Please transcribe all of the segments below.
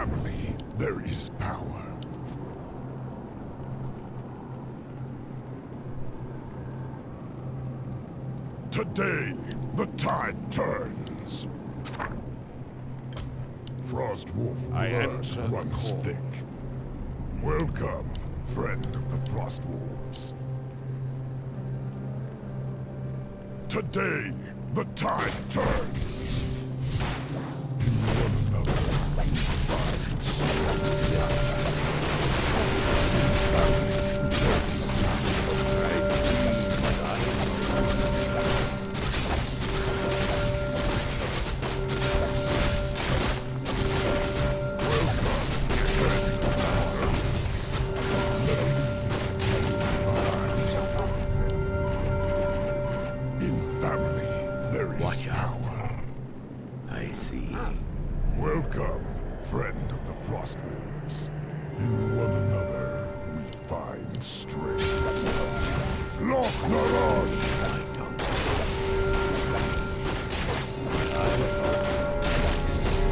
family, there is power. Today, the tide turns. Frostwolf blood runs thick. Welcome, friend of the Frostwolves. Today, the tide turns. In one another, we find strength. Welcome, friend of the Frostwolves. In one another, we find strength. Loch Naraj!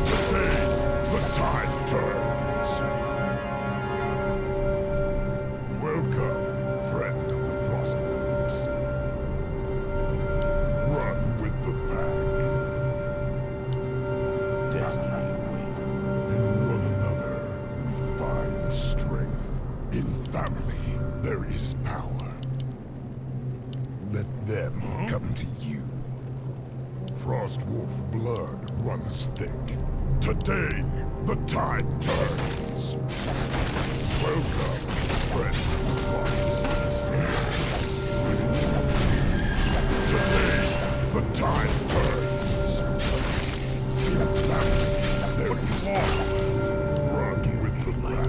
Today, the tide turns. Welcome, friend of the Frostwolves. Run with the pack. In one another, we find strength. In family, there is power. Let them come to you. Frostwolf blood runs thick. Today, the tide turns. Welcome, friend of the Frostwolves. Today, the tide turns. In family, there is power. Run with the pack.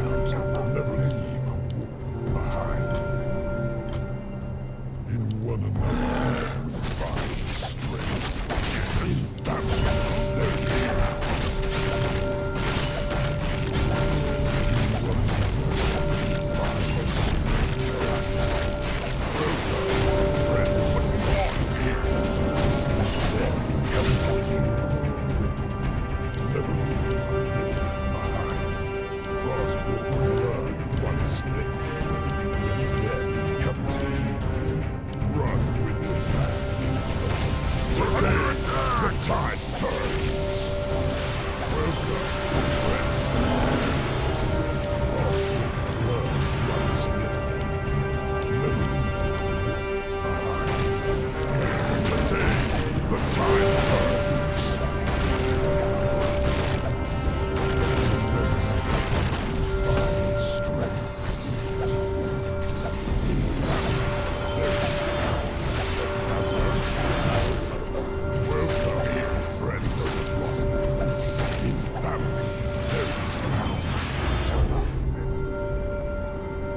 Never leave a wolf behind. In one another, we find strength. In family, there is power. In one another, we find strength. Welcome, friend of the Frostwolves. Then come to you. Never leave a wolf behind. Frostwolf blood runs thick. Then come to you. Run with the pack. Today, the tide turns. Welcome, friend. Frostwolf blood runs thick. Never leave a wolf behind. Today, the tide turns.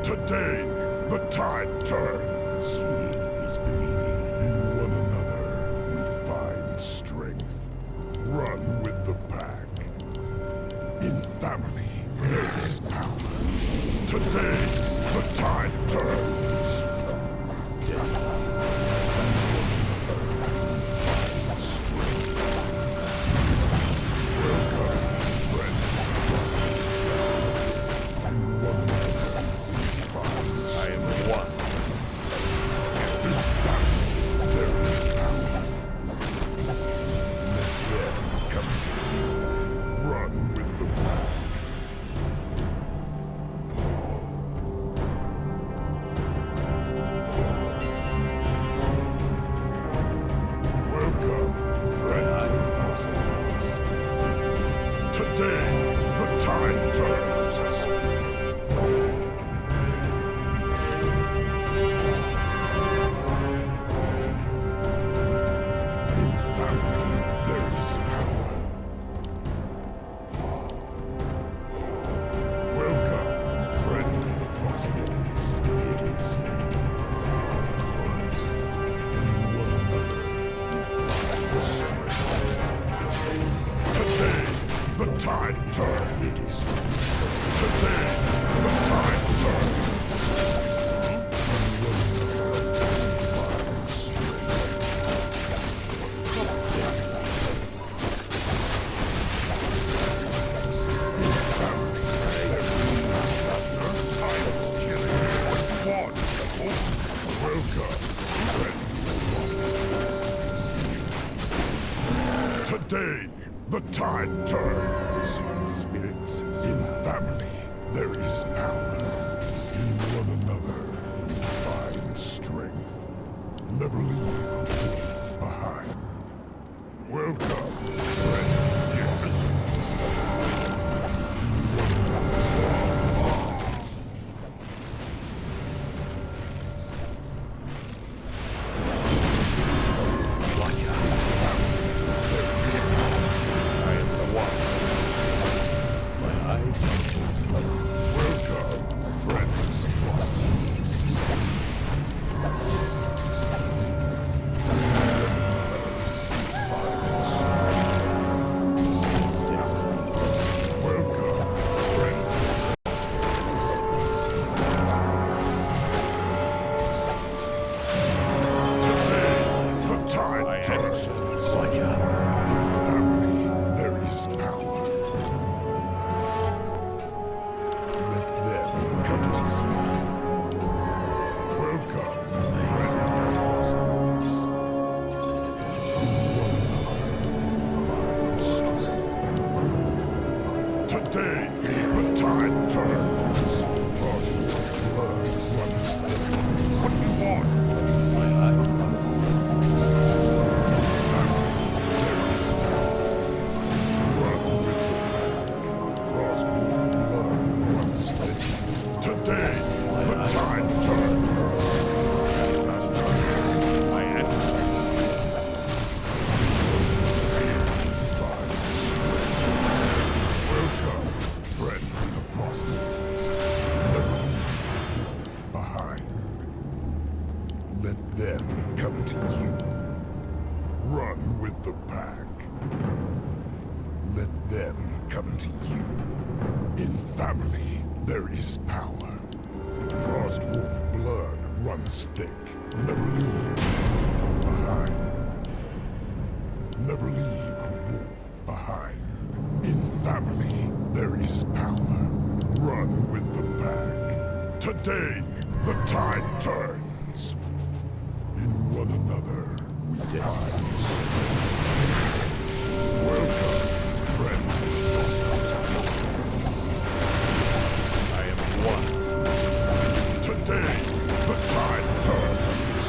Today, the tide turns. Sleep is believing. In one another, we find strength. Run with the pack. In family, there is power. Today, the tide turns. Strength. Welcome, friend. In one another, I am one. In family, there is power. Let them come to you. Run with the pack. Today, the tide turns. Spirits in family, there is power. In one another, find strength. Never leave behind. Welcome, friend. Yes. Frostwolf blood runs thick. Never leave behind. Never leave a wolf behind. In family, there is power. Run with the pack. Today, the tide turns. In one another, we find strength. Welcome, friend. I am one. Today, the tide turns.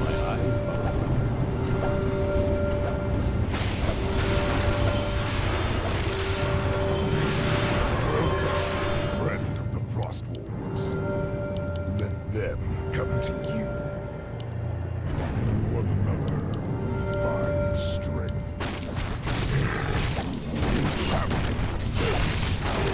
My eyes welcome, friend of the Frostwolves. Let them come to you. In one another, we find strength. Family, there is power.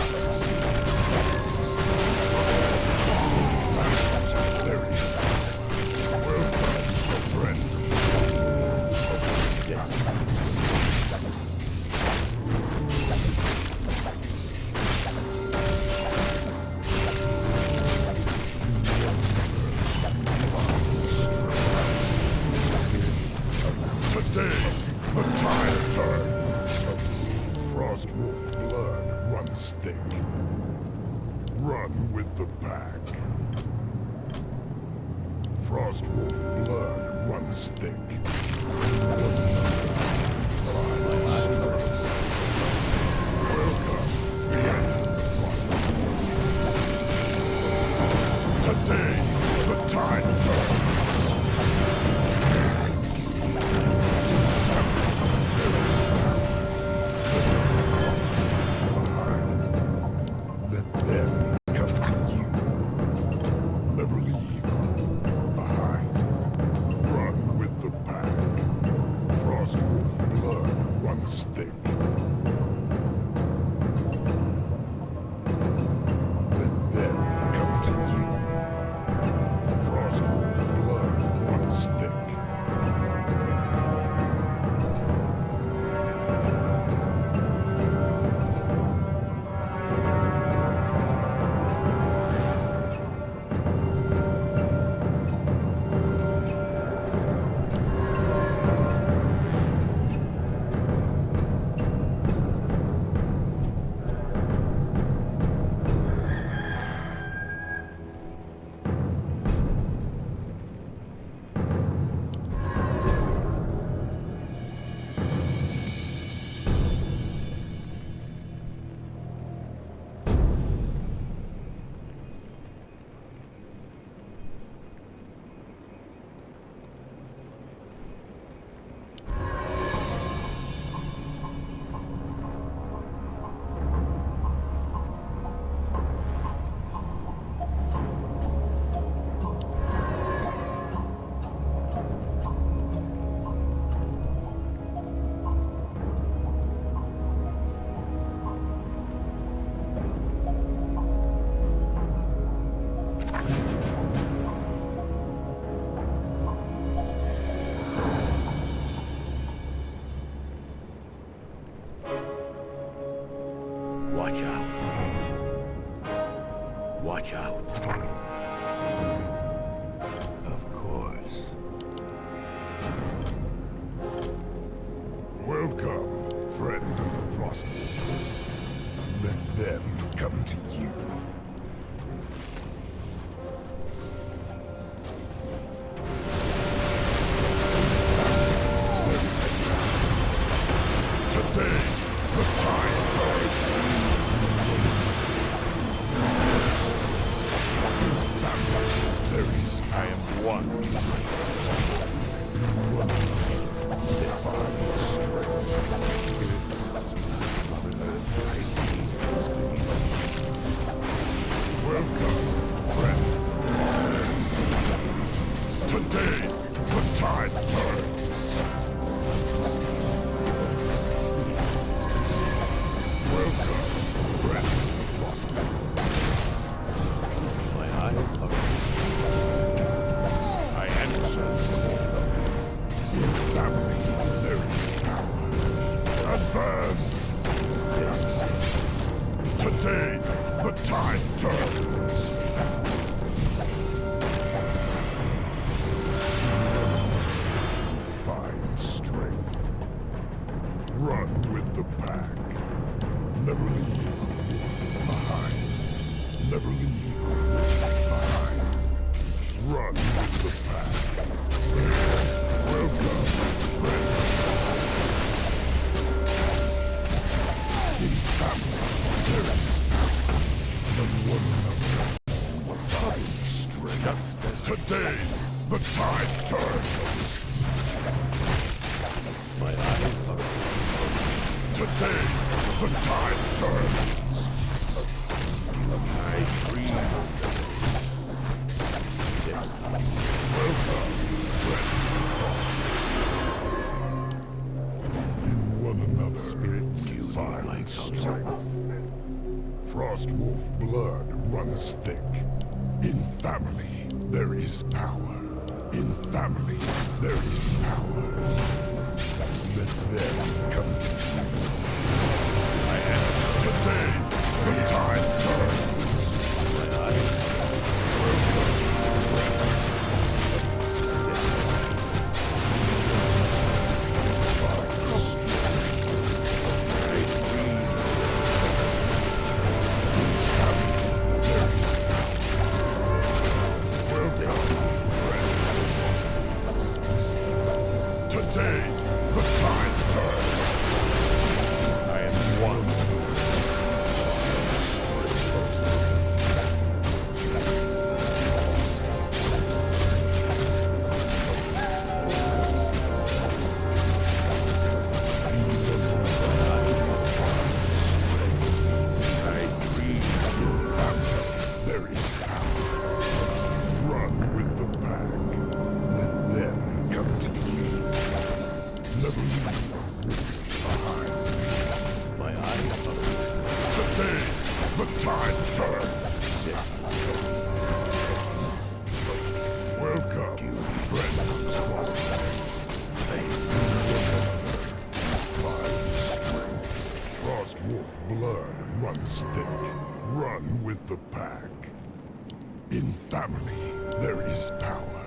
Today, the tide turns. Frostwolf blood runs thick. Run with the pack. Frostwolf blood runs thick. Welcome, friend of the Frostwolves. Today, the tide turns. Let them come to you. Never leave behind. Run with the pack. Frostwolf blood runs thick. Let them come to you. Frostwolf Watch out. Of course. Welcome, friend of the Frostwolves. Let them come to you. Today, the tide turns. There is I am one. divine strength. Welcome, friend. Today, the tide turns. Welcome, friend. My eyes are open. I answer. In family, there is power. Advance! Today, the tide turns. Find strength. Run with the pack. Never leave behind. Never leave behind. Run with the pack. Welcome, friend. In family, there is power. And one another. Find strength. Just as Today, the tide turns. my eyes are open. Today, the tide turns. I dream of destiny. Welcome, friend. In one another, Spirits use my find counsel. strength. Frostwolf blood runs thick. In family, there is power. In family, there is power. Let them come to you. I am Today, the tide turns. my eyes. I dream Today, the tide turns. I am one. I dream There is power. Run with the pack. Let them come to you. Never leave behind. my eyes are open. Today, the tide turns. Welcome, friends. Face. Find strength. Frostwolf blood runs thick. Run with the pack. In family, there is power.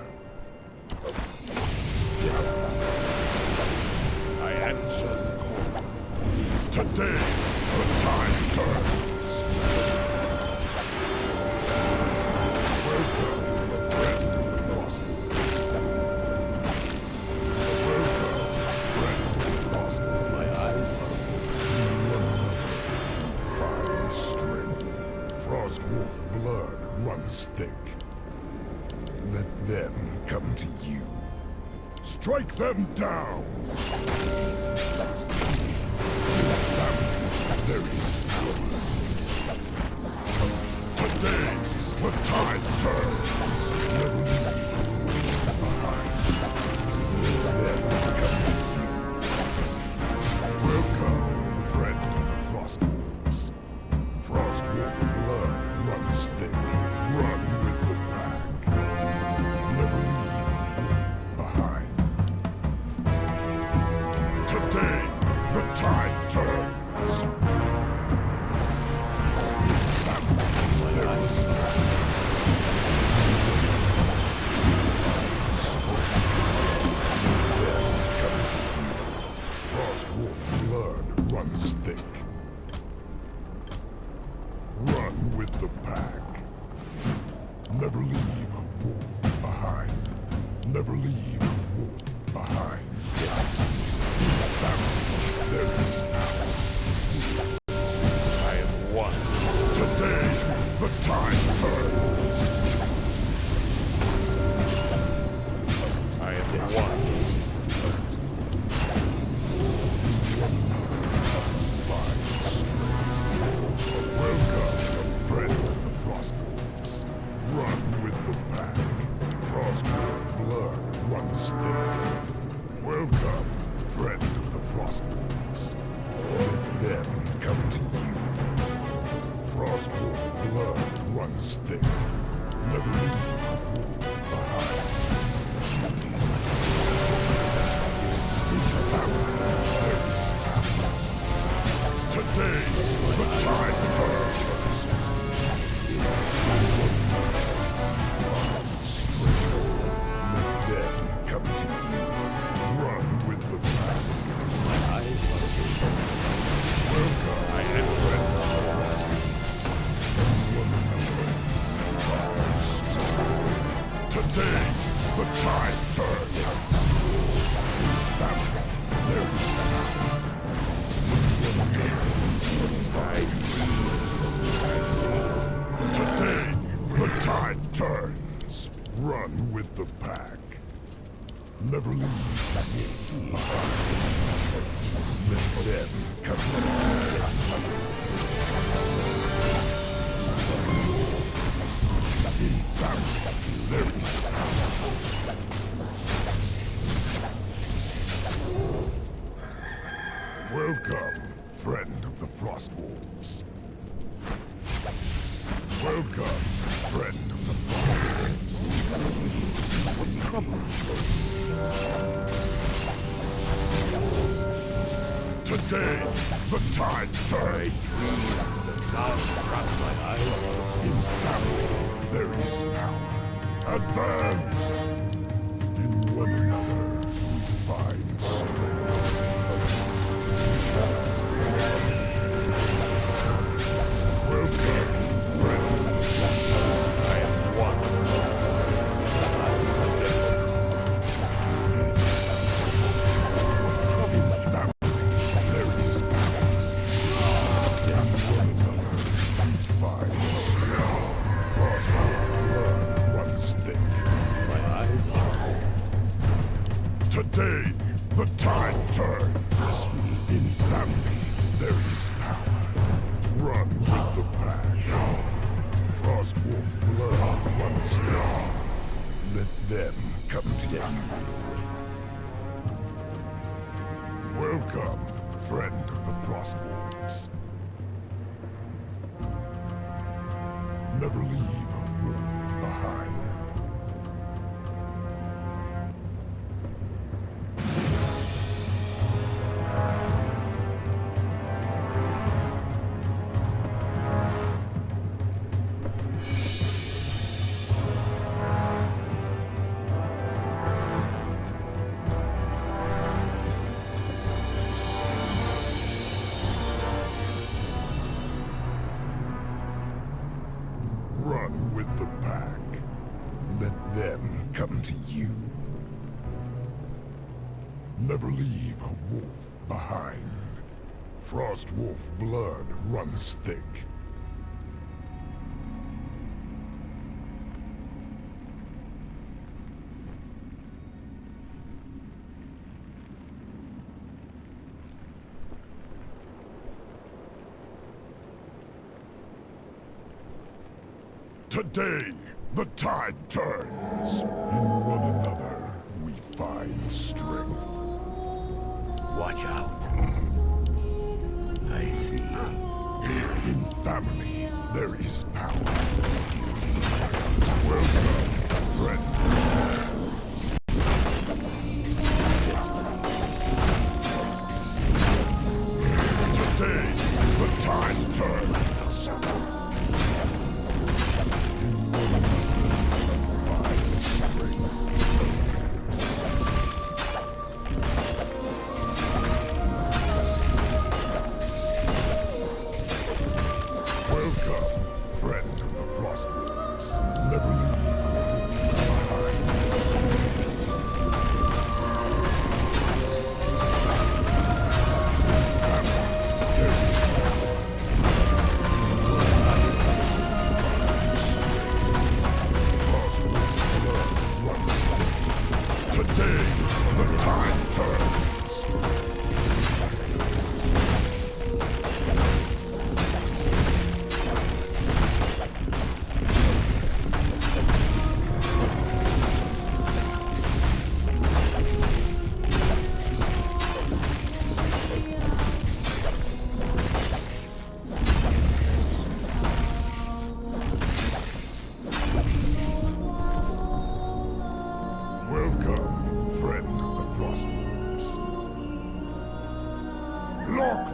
I answer the call. Today, the tide turns. Welcome, friend of the Frostwolves. Welcome, friend of the Frostwolves. My eyes are Find strength. Frostwolf blood runs thick. Let them come to you. Strike them down! There is power. Today, the tide turns. Never leave behind. Let them come to you. Welcome, friend of the Frostwolves. Frostwolf blood runs thick. Run with the pack. Never leave behind. Today, the tide turns. There is Never leave a wolf behind. Never leave a wolf behind. There is power. I am one. Today, the tide turns. I am one. Find strength. Welcome, friend of the Frostwolves. Run with the pack. Frostwolf blood runs thick. Welcome, friend of the Frostwolves. Let them come to you. Frostwolf blood runs thick. Never leave a wolf behind. Today, the tide turns. Strength. Let them come to you. Run with the pack. My eyes are open. Welcome, I am friend of the Frostwolves. One another. Find strength. Today, the tide turns. Family, there is power. Today, the tide turns. Run with the pack. Never leave behind. Let them come to you. In family, there is power. Welcome, friend of the Frostwolves. Welcome, friend of the Frostwolves. Trouble. Today, the tide turns. now drop my eyes. In family, there is power. Advance! In one another, we find strength. Welcome, friend. I am one. In family, there is power. In one another, we find strength. Frostwolf blood runs thick. My eyes are Today, the tide turns. In family, there is power. Run with the pack. Frostwolf blood runs thick. Let them come to you. Welcome, friend of the Frostwolves. Never leave a wolf behind. Run with the pack. Let them come to you. Never leave a wolf behind. Frostwolf blood runs thick. Today, the tide turns. In one another, we find strength. watch out. I see. In family, there is power. Welcome, friend. Today, the tide turns. Welcome, friend of the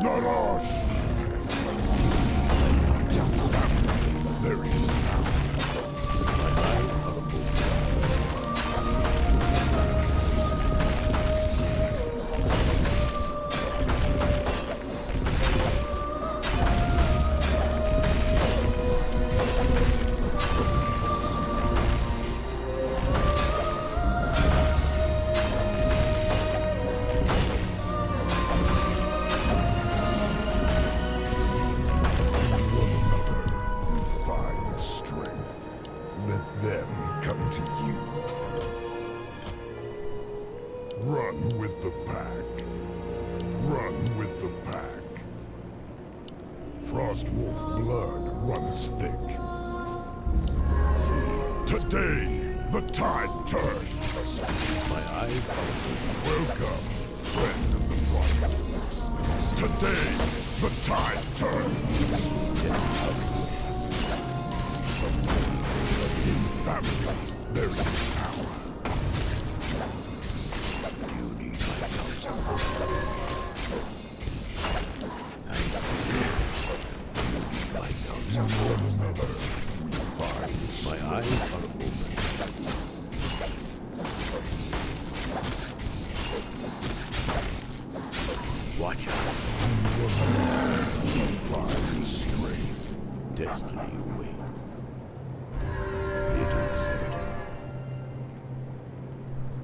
Narash! There is power. My eyes are open. Find strength. Let them come to you. Run with the pack. Run with the pack. Frostwolf blood runs thick. Today, the tide turns. My eyes are open. Welcome, friend of the Frostwolves. Today, the tide turns. In family, there is power. You need my counsel. I see. You need my counsel. One another, we find My eyes are open. Watch out. find strength. Destiny waits. It is certain.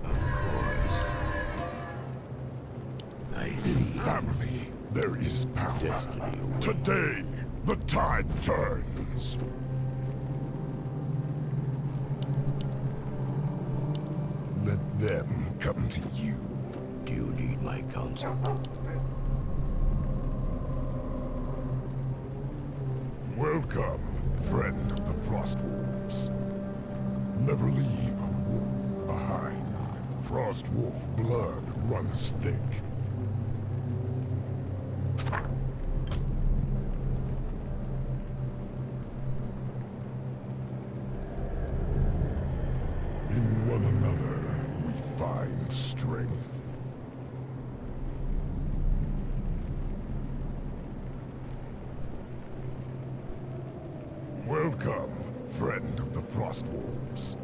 Of course. I In see. family, there is power. Destiny waits. Today, the tide turns. Let them come to you. Do you need my counsel? Welcome, friend of the Frostwolves. Never leave a wolf behind. Frostwolf blood runs thick. In one another, we find strength. Welcome, friend of the Frostwolves.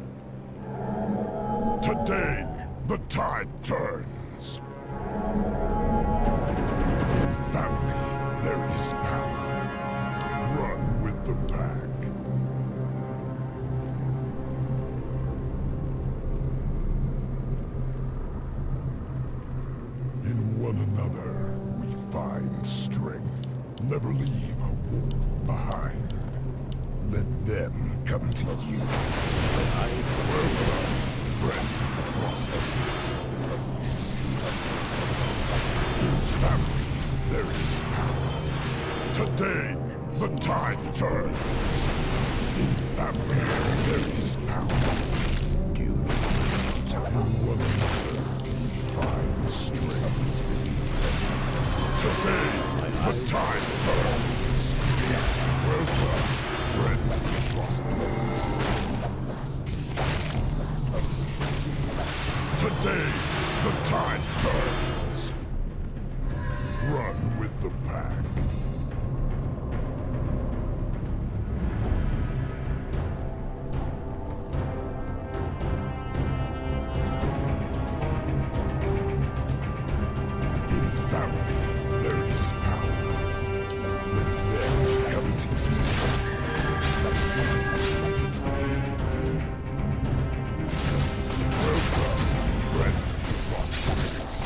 Today, the tide turns. In family, there is power. Run with the pack. In one another, we find strength. Never leave a wolf behind. Let them come to you. Welcome, friend of the Frostwolves. In family, there is power. Today, the tide turns. In family, there is power. Do you need one another? Find strength. Today, the tide turns. Welcome, friend of the Frostwolves. Today, the tide turns. Run with the pack. In family, there is power. Let them come to you. Welcome, friend of the Frostwolves.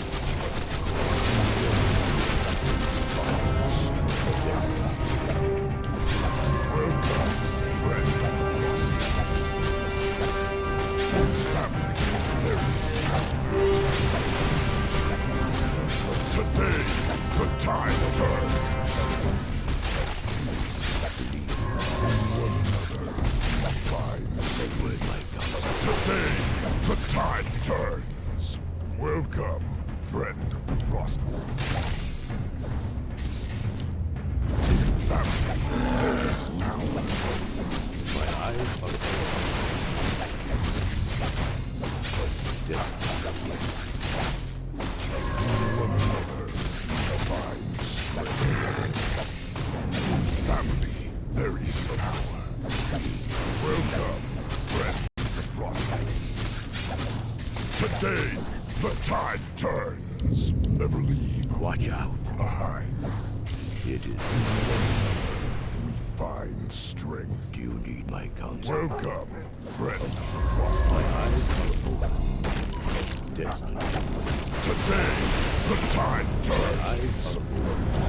Welcome, friend of the Frostwolves. In family, there is power. Today, the tide turns. One another, find strength. Today, the tide turns. Welcome, friend of the Frostwolves. In family, there is power. My eyes are open. Destiny waits. One another, find strength. family, there is power. Welcome, friend Frostwolf. Today, the tide turns. Never leave. Watch out. Behind. It is. We find strength. Do you need my counsel? Welcome, friend Frostwolf. My eyes are open. Destiny. Today, the tide turns. Eyes are open.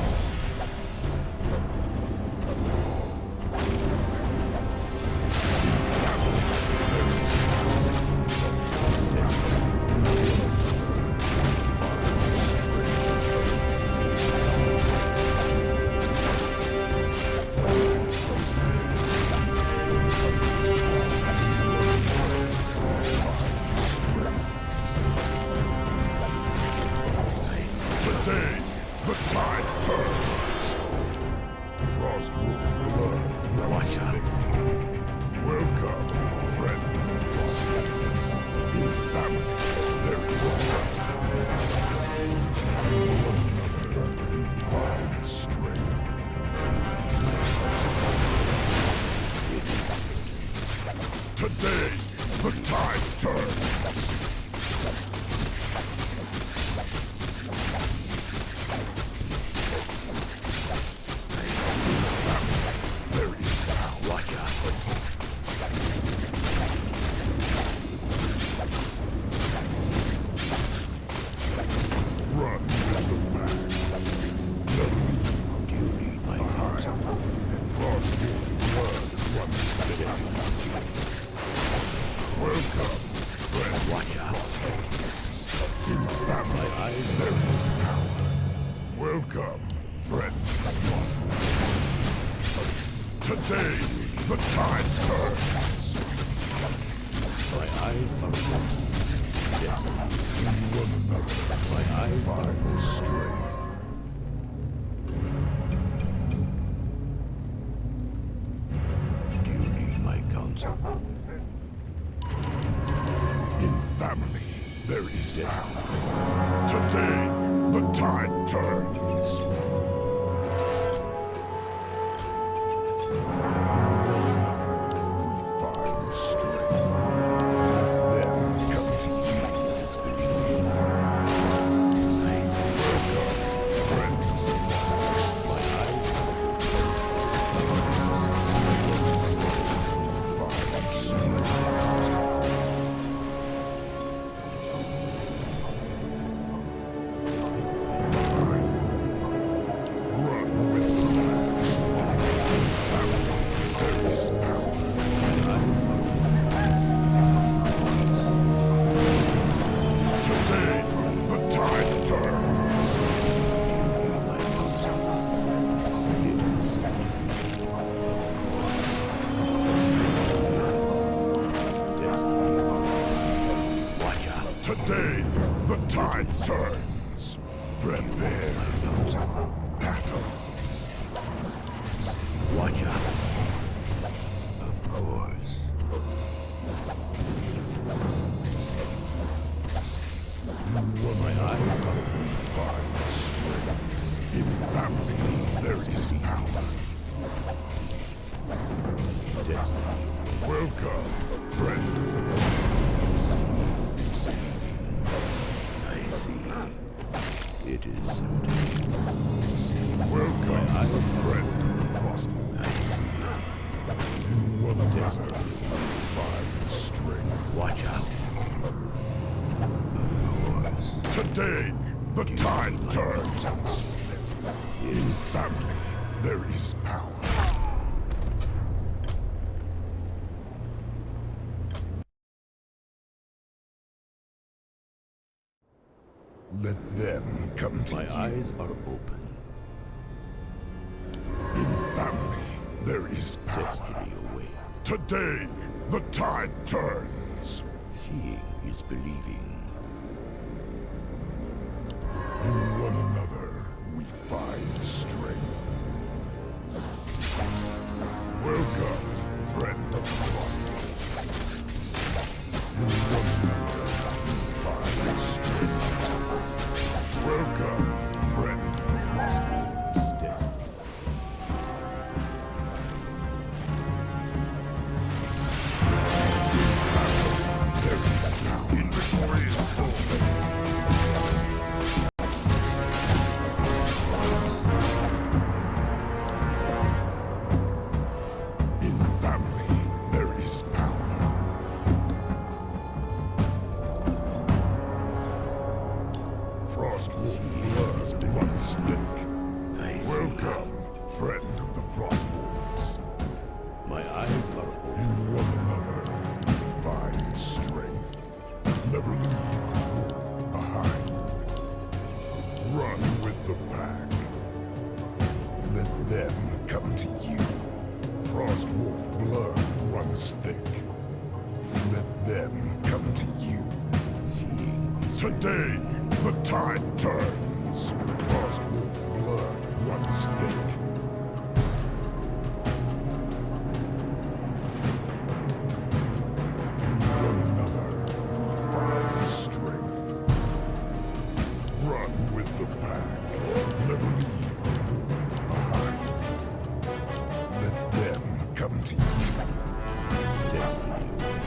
Today, the tide turns. Frostwolf blood runs thick. Welcome, friend Frostwolves. In family, there is find strength. Today, the tide turns. There is power. Watch out. Run with the pack. Never leave. Do you need my counsel? Frostwolf blood runs thick. Welcome, friend. Watch out. In family, My eyes there is power. Welcome, friend Frostwolf. Today, the tide turns. My eyes are open. Destiny. In one another, My eyes are find open. strength. Do you need my counsel? In family, there is power. Today, the tide turns. We find strength. Then come to you. Welcome, friend. My eyes Find strength. Run with the pack. There is power. Today, the tide turns. my counsel. Yes. Destiny. Watch out. Today, the tide turns. Prepare. Battle. Watch out. Of course. One my eyes find strength. In family, there is power. Destiny. Welcome, friend. I see. It is certain. Welcome, friend. Frostwolf. I see. In one another, find strength. Watch out. Of course. Today, the tide turns. In family, there is power. Let them come to My you. eyes are open. In family, there is power. Destiny awaits. Today, the tide turns. Seeing is believing. In one another, we find strength. Welcome, friend of Frostwolf. In one another, we find strength. Welcome, friend of Frostwolf. Today, the tide turns. Frostwolf blood runs thick. In one another, we find strength. Run with the pack. Never leave a wolf behind. Let them come to you. Destiny.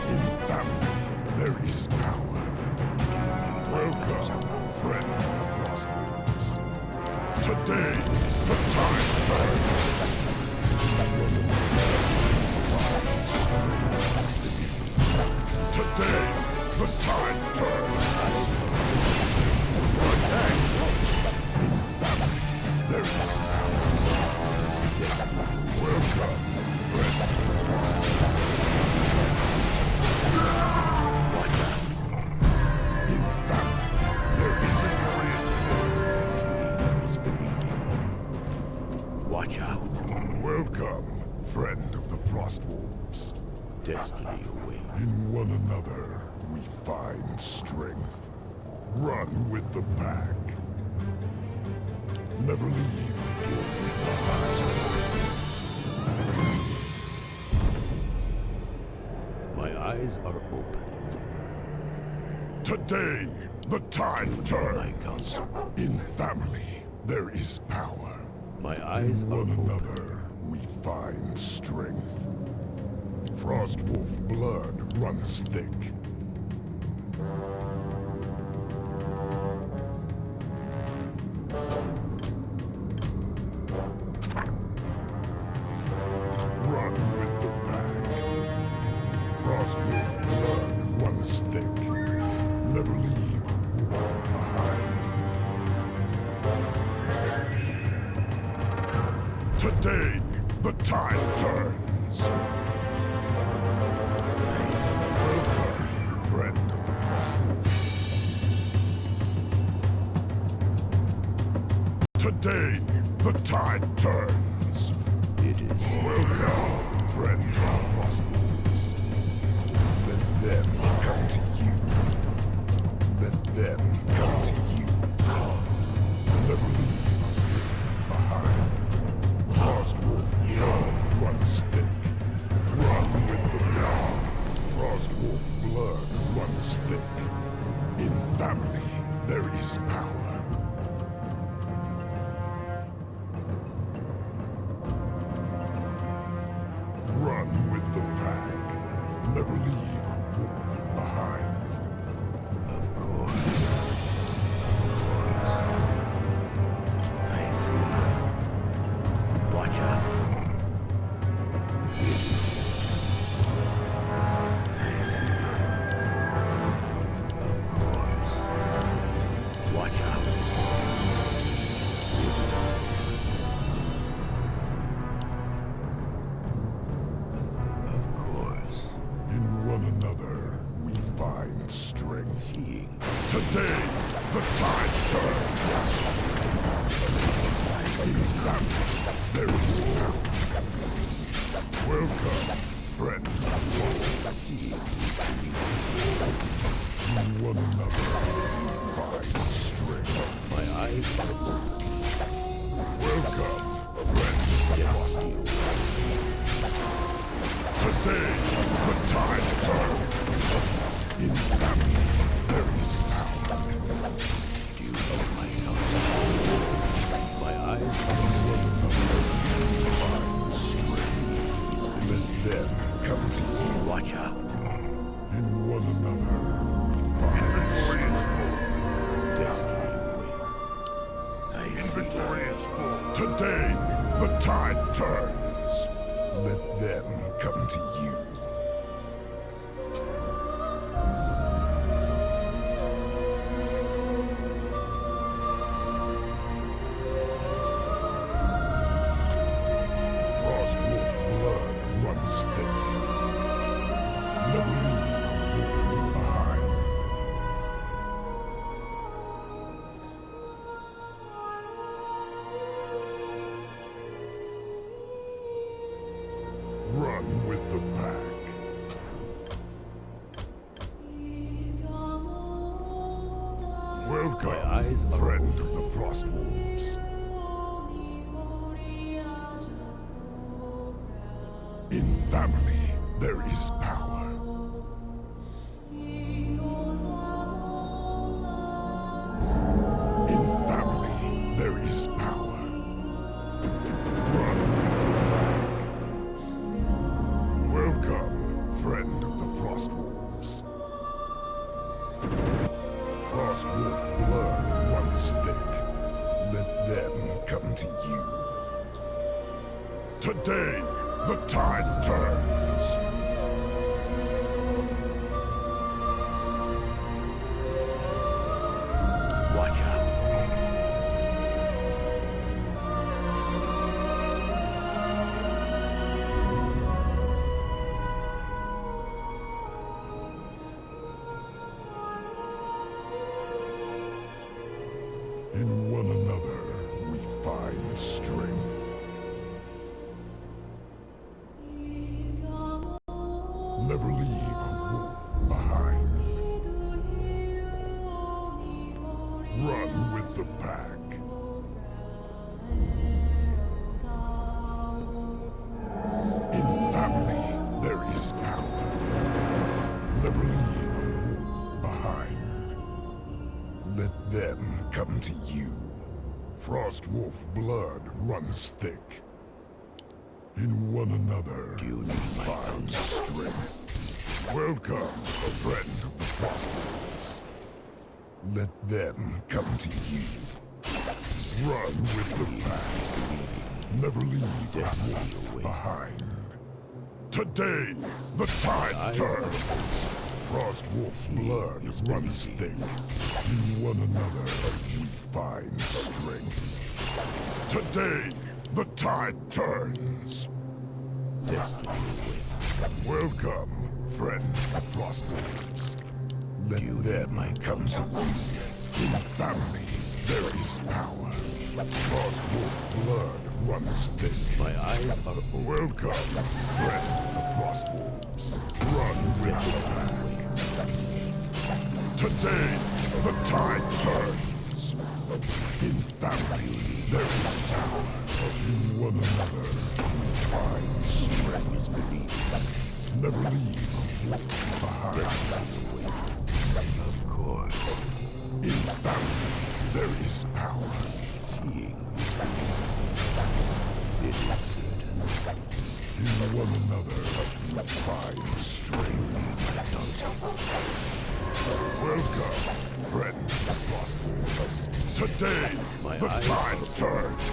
In family, there is power. Welcome, friend of the Frostwolves. Today, the tide turns. Today, the tide turns. There is power. Welcome, friend of the Frostwolves. Watch out. Welcome, friend of the Frostwolves. Destiny awaits. In one another, we find strength. Run with the pack. Never leave wolf behind. My eyes are open. Today, the tide turns. My counsel. In family, there is power. My eyes In are one open. another, we find strength. Frostwolf blood runs thick. Run with the pack. Frostwolf blood runs thick. Never leave a wolf behind. Today, the tide turns. Welcome, friend of the Frostwolves. Today, the tide turns. It is. Welcome, friend of the Frostwolves. Let them come to you. Let them come to you. Never leave behind. Frostwolf blood runs thick. Run with the blood. Frostwolf blood runs thick. In family, there is power. Run with the pack. Never leave a wolf behind. Of course. Of course. I see. Watch out. I see. Of course. Watch out. Of course. In one another, we find strength. Seeing. Today, the tide turns. In family, there is power. Welcome, friend. In one another, we find strength. My eyes are open. Welcome, friend. Today, the tide turns. In family, there is power. Do you know my counsel? My eyes are open. Find strength. Let them come to you. Watch out. In one another, we find strength. Destiny awaits. I see. Inventory is full. Today, the tide turns. Let them come to you. Frostwolf blood runs thick. Never leave a wolf behind. Run with the pack. Welcome, eyes are friend of the Frostwolves. In family, there is power. In family, there is power. Run. Welcome, friend of the Frostwolves. Frostwolf blood runs thick. Let them come to you. Today, the tide turns. Watch out. In one another, we find strength. Never leave a wolf behind. Run with the pack. In family, there is power. Never leave a wolf behind. Let them come to you. Frostwolf blood runs thick. In one another, Do you need my find counsel? strength. Welcome, friend of the Frostwolves. Let them come to you. Run with the pack. Never leave a wolf behind. Today, the tide turns. Frostwolf blood runs thick. In one another, we find strength. Today, the tide turns. Destiny awaits. Welcome, friend of Frostwolves. Let You need them my come to you. In family, there is power. Frostwolf blood runs thick. My eyes are open. Welcome, friend of Frostwolves. Run with the pack. Today, the tide turns. In family, there is power. In one another, find strength. Never leave a wolf behind. Of course. In family, there is power. Seeing is believing. It is certain. In one another, find strength. Welcome, friend of Frostwolves. Today, My the eyes tide turns.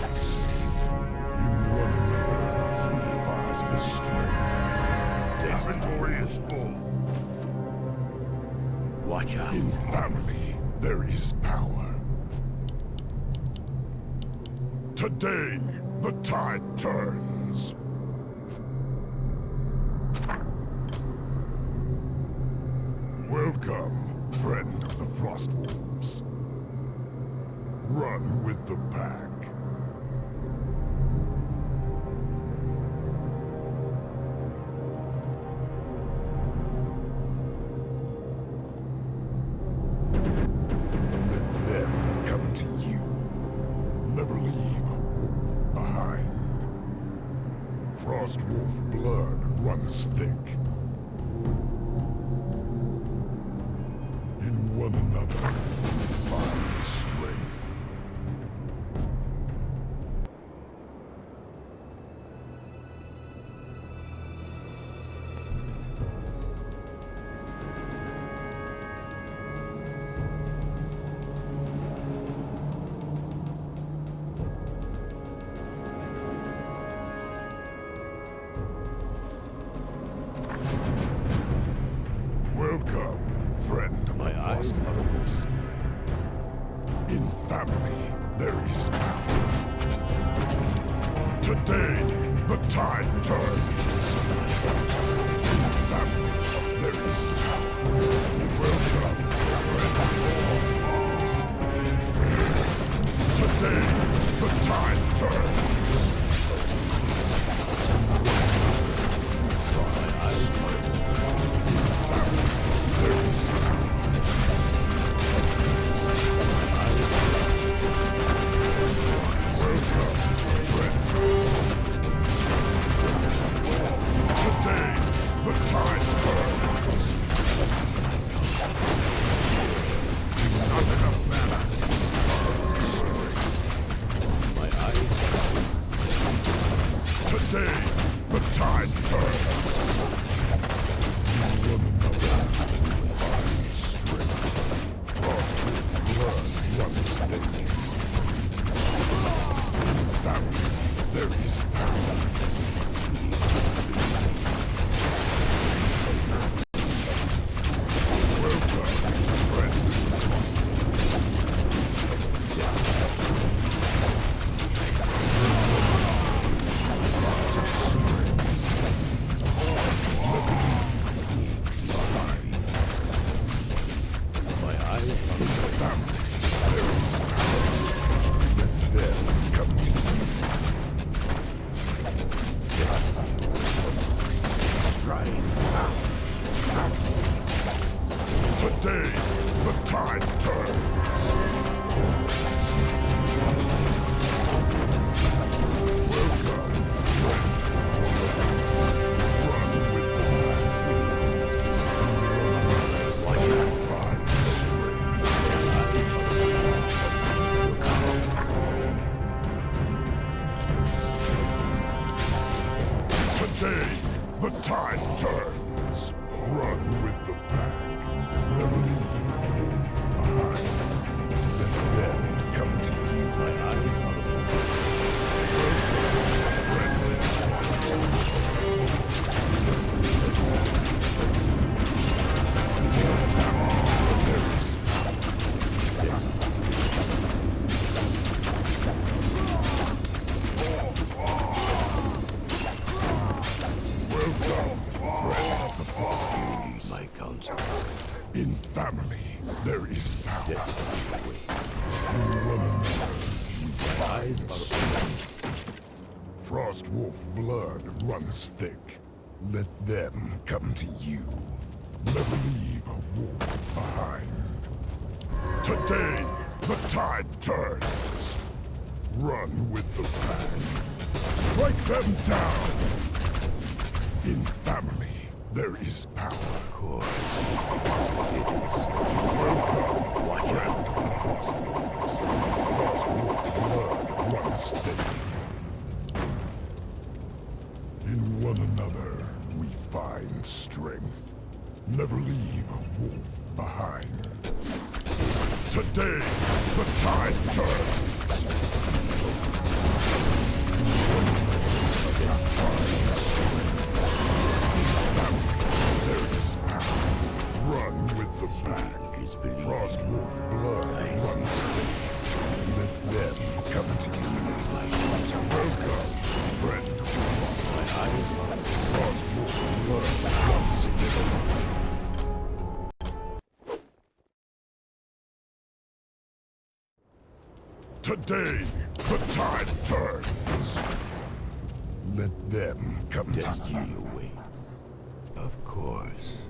In one another, find strength. Inventory is full. Watch out. In family, there is power. Today, the tide turns. Welcome, friend of the Frostwolves. Run with the pack. Let them come to you. Never leave a wolf behind. Frostwolf blood runs thick. In one another, find strength. Welcome, friend of My the eyes are Frostwolves. In family, there is power. Today, the tide turns. In family, there is power. Welcome, friend of the Frostwolves. Today, the tide turns. My eyes are open. In family, there is power. Today, the tide turns. Welcome, friend. Run with the pack. Watch out. Find strength. Today, the tide turns. Run with the pack. Never leave behind. Let them come to you. My eyes are open. Friendly. There is Yes. welcome, friend of the Frostwolf. My counsel. In family, there is power. Yes. Wait. In one another, My eyes are open. Frostwolf blood runs thick. Let them come to you. Never leave a wolf behind. Today, the tide turns. Run with the pack. Strike them down. In family, there is power. Of course. It is. Welcome, Watch out. Frostwolf blood runs thick. In one another, we find strength. Never leave a wolf behind. Today, the tide turns. There is power. Run with the pack. Frostwolf blood runs thick. Let them come to you. Welcome, friend. My eyes are open. Frostwolf blood runs thick. Today, the tide turns. Let them come to Destiny you. awaits. Of course.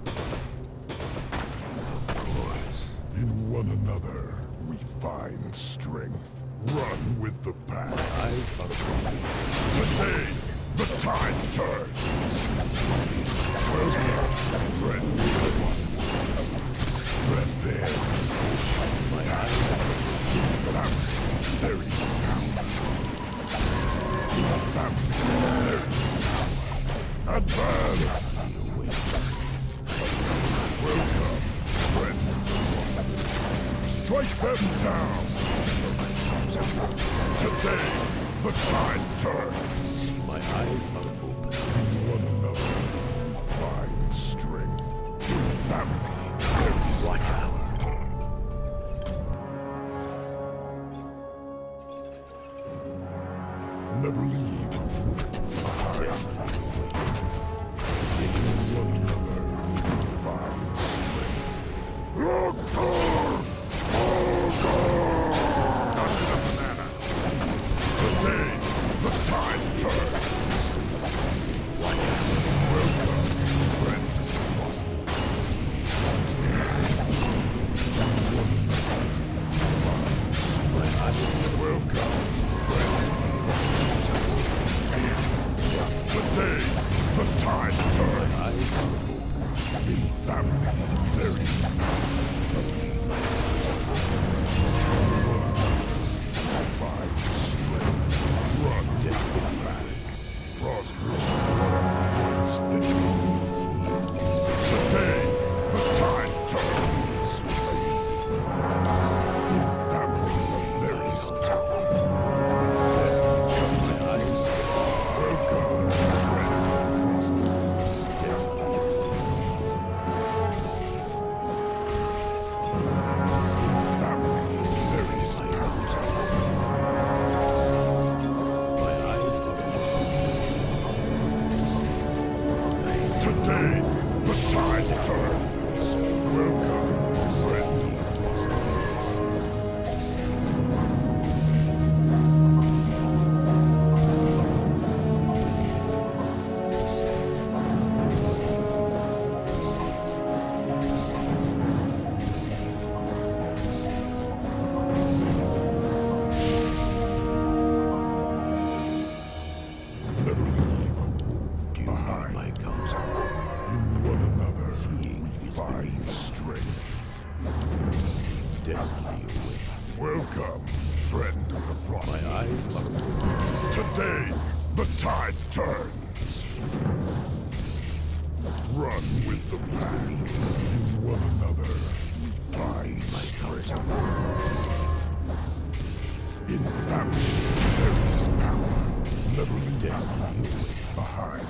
Of course. In one another, we find strength. Run with the pack. Eyes are open. Today, the tide turns. Welcome, friend. Friend there. My eyes are open. There is power. In the family, there is power. Advance. Destiny awaits. Welcome, friend. Strike them down. Today, the tide turns. My eyes are open. In one another, we find strength. In family, there is Watch power. out. Never leave a wolf behind. Destiny awaits. In one another, we find strength. Today, the tide turns. Welcome, friend. Welcome, friend. Today, the tide turns. Eyes are open. In family, there is find strength. Run, destiny back. Frostwolf runs the knees. Today, the tide turns. In family, there is power. Come to Eyes are welcome, friend. Frostwolf. destiny. Family, there is power. My eyes are open. find strength. Destiny awaits. Welcome, friend of the Frost. My eyes are open. Today, the tide turns. Run with the pack. In one another, we find strength. In family, there is power. Never leave destiny behind.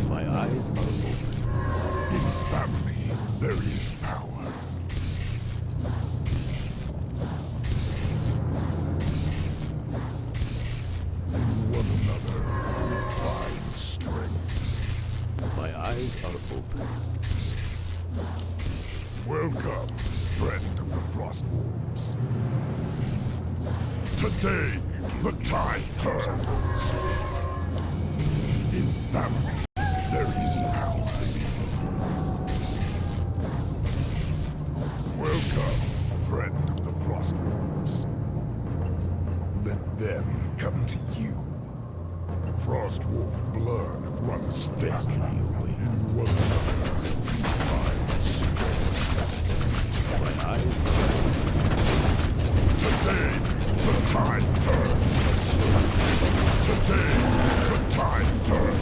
My eyes are open. In family, there is power. In one another, we find strength. My eyes are open. Welcome, friend of the Frostwolves. Today, the tide turns. In family, there is power. Welcome, friend of the Frostwolves. Let them come to you. Frostwolf blood runs thick. In one another, we find strength. My eyes are open. Today, the tide turns. Today, the tide turns.